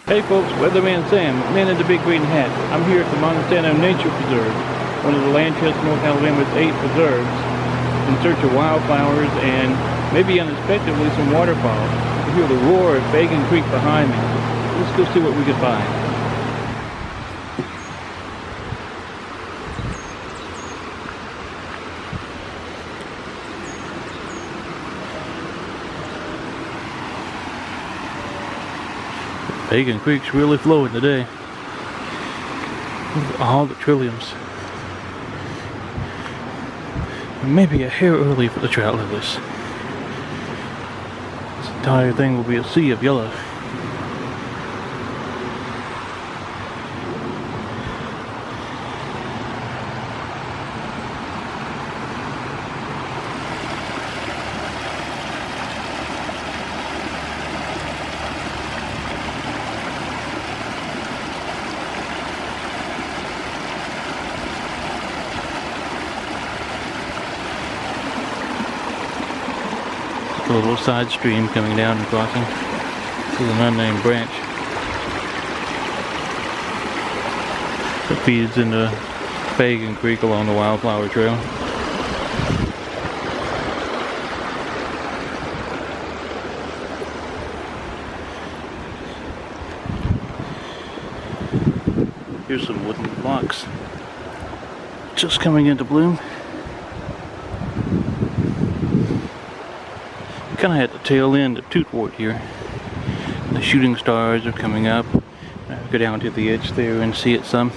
Hey folks, Weatherman Sam, man in the big green hat. I'm here at the Monte Nature Preserve, one of the Lancaster, North Alabama's 8 preserves, in search of wildflowers and maybe unexpectedly some waterfalls. You hear the roar of Bacon Creek behind me. Let's go see what we can find. Bacon Creek's really flowing today. Look at all the trilliums. Maybe a hair early for the trout lilies. This entire thing will be a sea of yellow. A little side stream coming down and crossing. This is an unnamed branch that feeds into Bacon Creek along the Wildflower Trail. Here's some wooden blocks just coming into bloom. Kind of at the tail end of Tootwort here. The shooting stars are coming up. I'll go down to the edge there and see it some.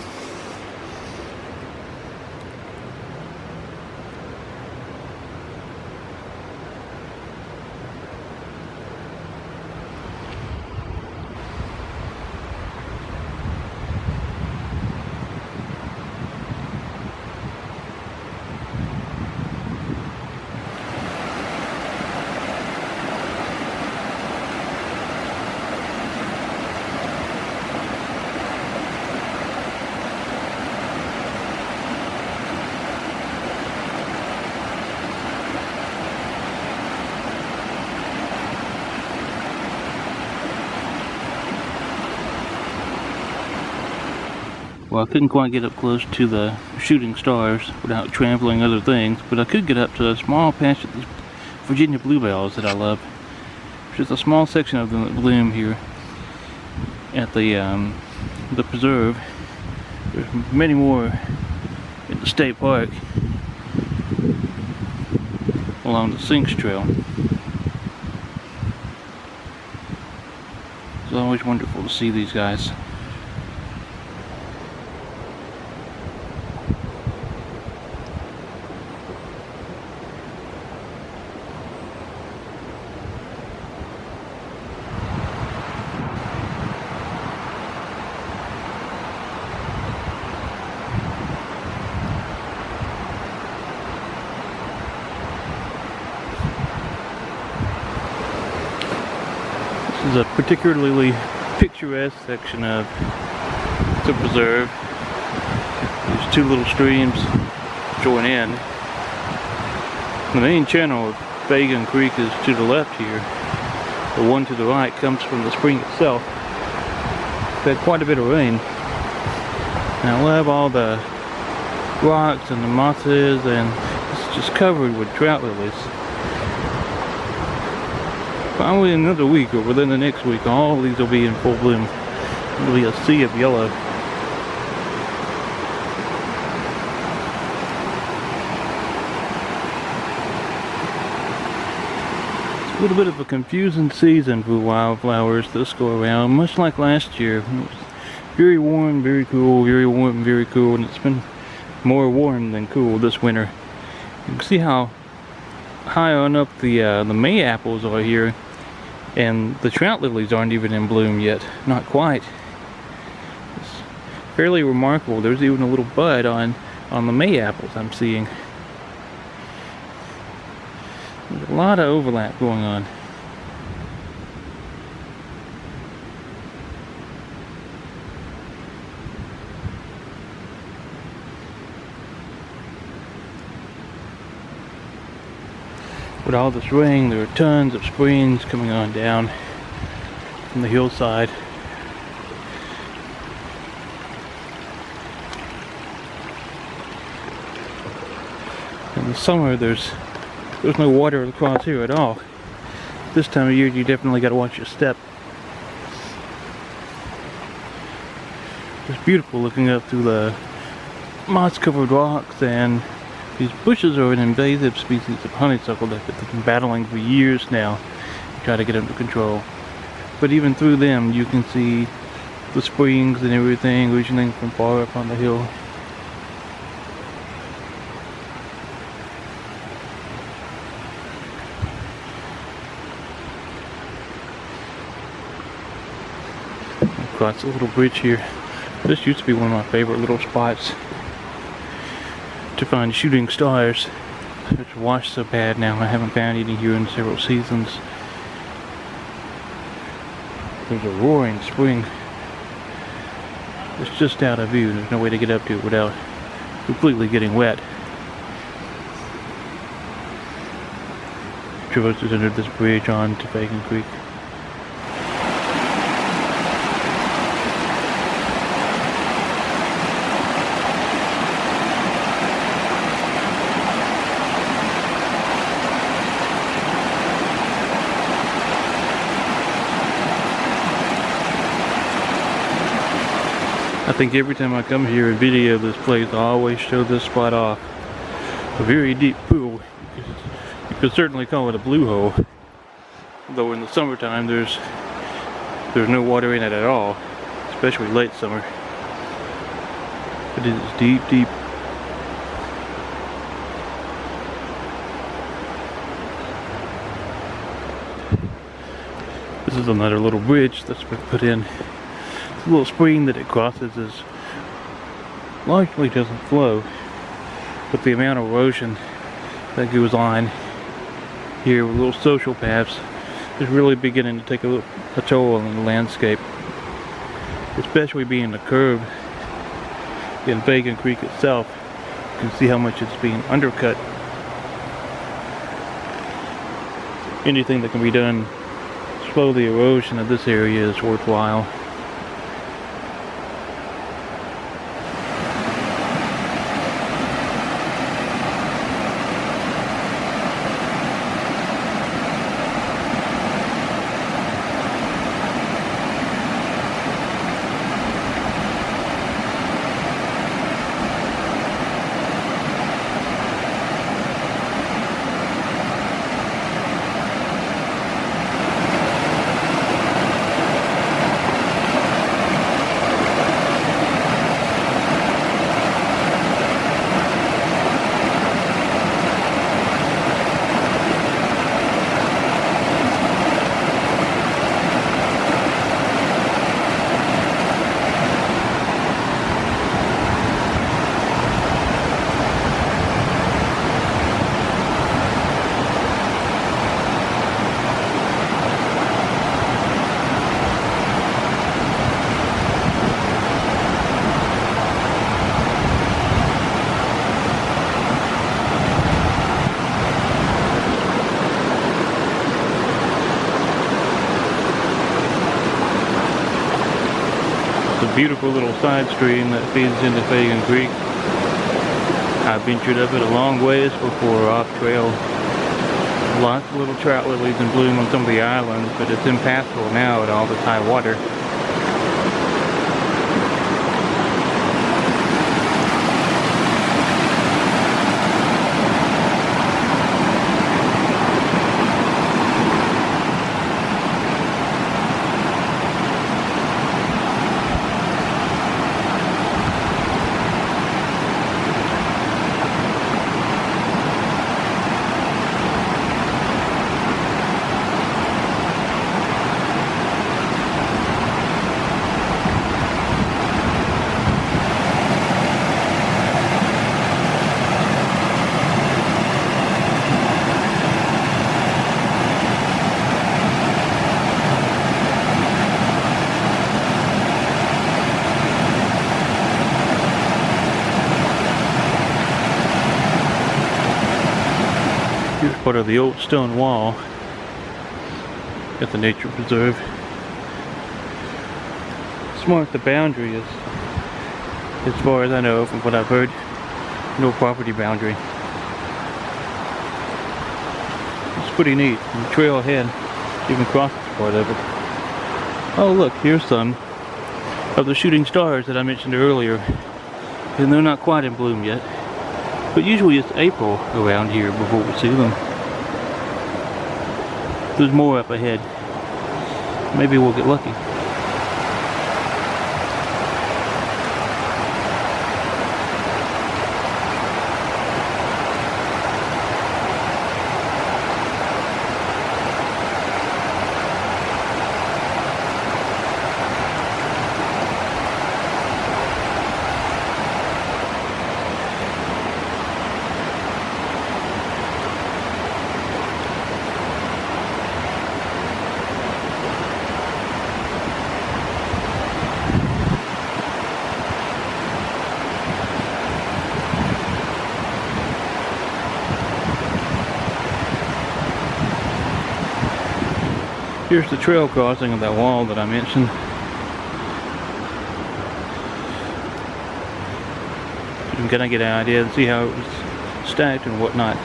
Well, I couldn't quite get up close to the shooting stars without trampling other things, but I could get up to a small patch of the Virginia bluebells that I love. There's a small section of them that bloom here at the preserve. There's many more in the state park along the Sinks Trail. It's always wonderful to see these guys. This is a particularly picturesque section of the preserve. There's two little streams join in. The main channel of Bacon Creek is to the left here. The one to the right comes from the spring itself. We've had quite a bit of rain. And I love all the rocks and the mosses, and it's just covered with trout lilies. Probably in another week or within the next week, all of these will be in full bloom. It'll be a sea of yellow. It's a little bit of a confusing season for wildflowers this go around, much like last year. It was very warm, very cool, very warm, very cool, and it's been more warm than cool this winter. You can see how high on up the May apples are here. And the trout lilies aren't even in bloom yet. Not quite. It's fairly remarkable. There's even a little bud on the May apples I'm seeing. There's a lot of overlap going on. With all this rain, there are tons of springs coming on down from the hillside. the summer there's no water across here at all. This time of year you definitely got to watch your step. It's beautiful looking up through the moss-covered rocks, and these bushes are an invasive species of honeysuckle that they've been battling for years now to try to get under control. But even through them you can see the springs and everything originating from far up on the hill. Across a little bridge here. This used to be one of my favorite little spots to find shooting stars. It's washed so bad now, I haven't found any here in several seasons. There's a roaring spring. It's just out of view. There's no way to get up to it without completely getting wet. Traverses under this bridge on to Fagan Creek. I think every time I come here and video this place, I always show this spot off. A very deep pool. You could certainly call it a blue hole. Though in the summertime there's no water in it at all, especially late summer. But it is deep, deep. This is another little bridge that's been put in. The little spring that it crosses is largely doesn't flow, but the amount of erosion that goes on here with little social paths is really beginning to take a toll on the landscape, especially being the curve in Fagan Creek itself. You can see how much it's being undercut. Anything that can be done to slow the erosion of this area is worthwhile. Beautiful little side stream that feeds into Fagan Creek. I ventured up it a long ways before off trail. Lots of little trout lilies in bloom on some of the islands, but it's impassable now at all this high water. Here's part of the old stone wall at the nature preserve. It's marked the boundary as far as I know from what I've heard, no property boundary. pretty neat. And the trail ahead even crosses part of it. Oh look, here's some of the shooting stars that I mentioned earlier. And they're not quite in bloom yet. But usually it's April around here before we see them. There's more up ahead. Maybe we'll get lucky. Here's the trail crossing of that wall that I mentioned. You can kind of get an idea and see how it was stacked and whatnot.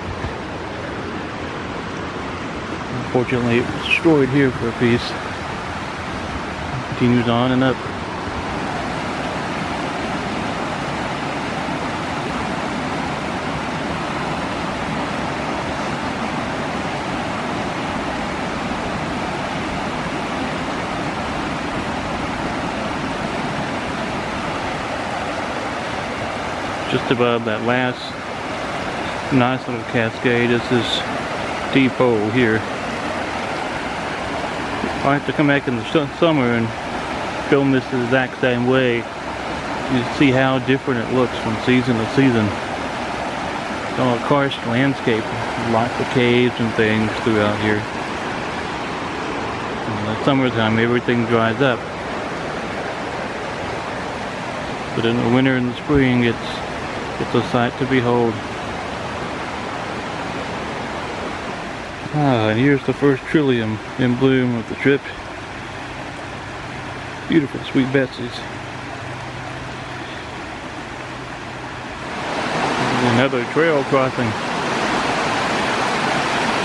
Unfortunately, it was destroyed here for a piece. It continues on and up. Just above that last nice little cascade is this deep hole here. I'll have to come back in the summer and film this the exact same way. You see how different it looks from season to season. It's all a karst landscape, lots of caves and things throughout here. In the summertime, everything dries up. But in the winter and the spring, it's a sight to behold. And here's the first trillium in bloom of the trip. Beautiful Sweet Betsy's. Another trail crossing.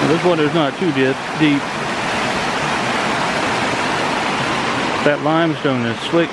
Now this one is not too deep. That limestone is slick.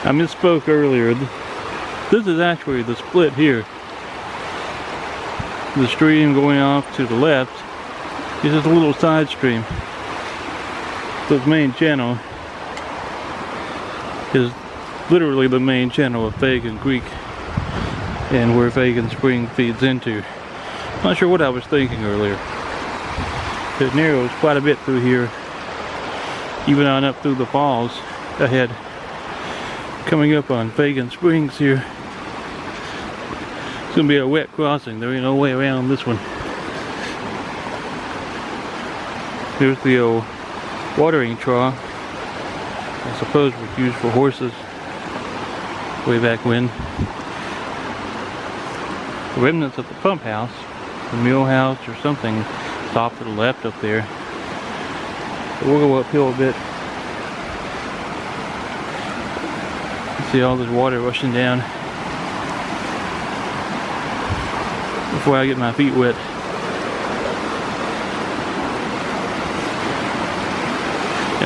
I misspoke earlier. This is actually the split here. The stream going off to the left is just a little side stream. The main channel is literally the main channel of Fagan Creek and where Fagan Spring feeds into. Not sure what I was thinking earlier. It narrows quite a bit through here, even on up through the falls ahead. Coming up on Fagan Springs here. It's gonna be a wet crossing. There ain't no way around this one. Here's the old watering trough. I suppose it was used for horses way back when. The remnants of the pump house, the mill house or something, is off to the left up there. So we'll go uphill a bit. See all this water rushing down before I get my feet wet.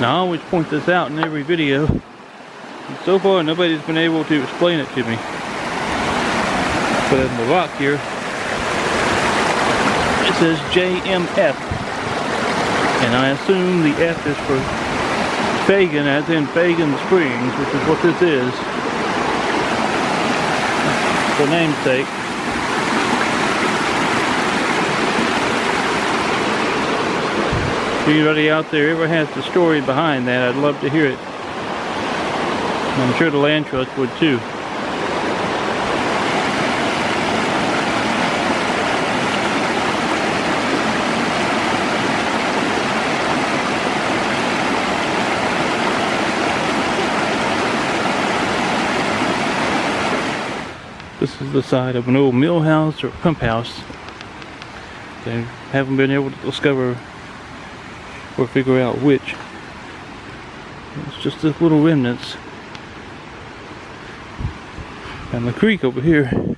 And I always point this out in every video. And so far, nobody's been able to explain it to me. But in the rock here, it says JMF. And I assume the F is for Fagan, as in Fagan Springs, which is what this is. The namesake. If anybody out there ever has the story behind that, I'd love to hear it. I'm sure the land trust would too. This is the side of an old mill house or pump house. They haven't been able to discover or figure out which. It's just this little remnants. And the creek over here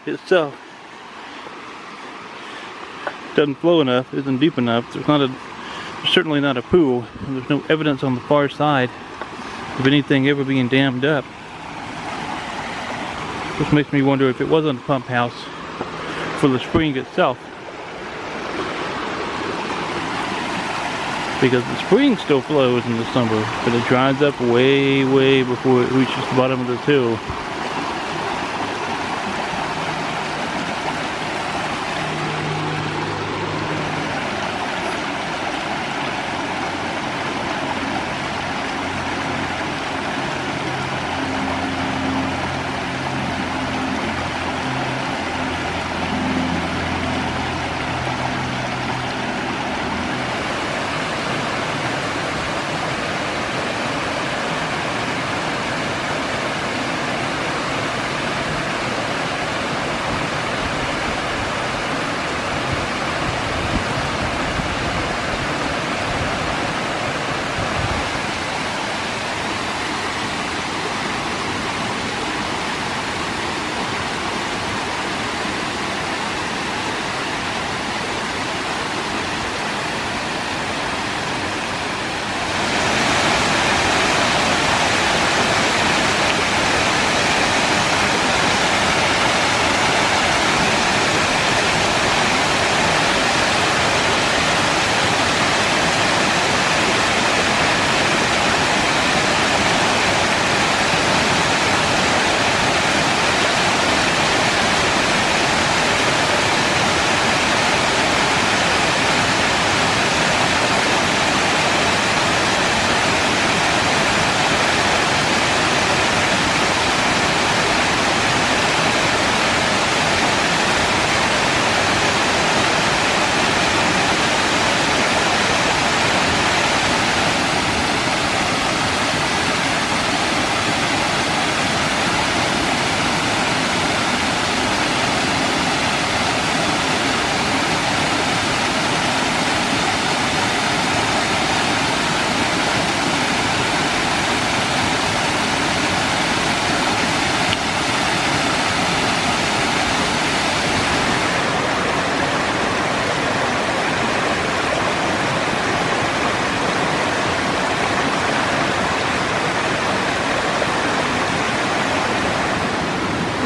itself doesn't flow enough, isn't deep enough. There's certainly not a pool, and there's no evidence on the far side of anything ever being dammed up. This makes me wonder if it wasn't a pump house for the spring itself. Because the spring still flows in the summer, but it dries up way, way before it reaches the bottom of this hill.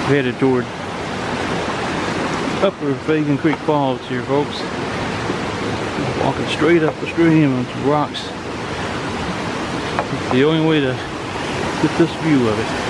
Headed toward Upper Fagan Creek Falls here, folks. Walking straight up the stream on some rocks. It's the only way to get this view of it.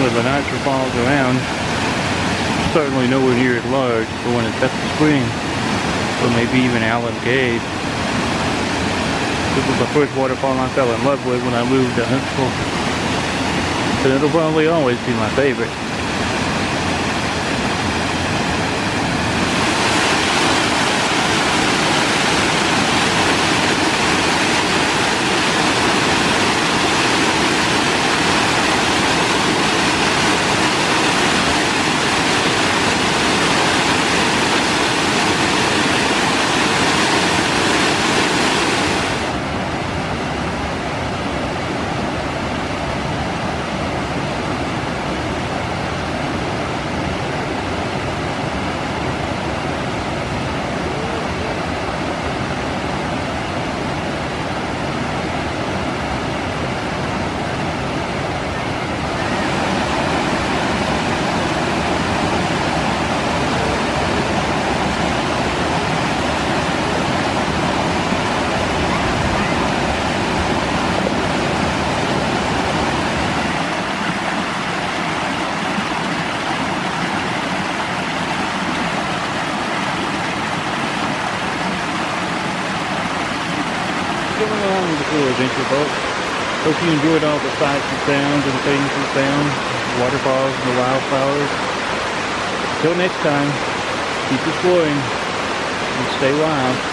With the nicer falls around, certainly nowhere near as large as the one at Bethel Spring, or maybe even Allen Cave. This was the first waterfall I fell in love with when I moved to Huntsville, and it'll probably always be my favorite. long before adventure, folks. Hope you enjoyed all the sights and sounds and things we found, the waterfalls and the wildflowers. Till next time, keep exploring and stay wild.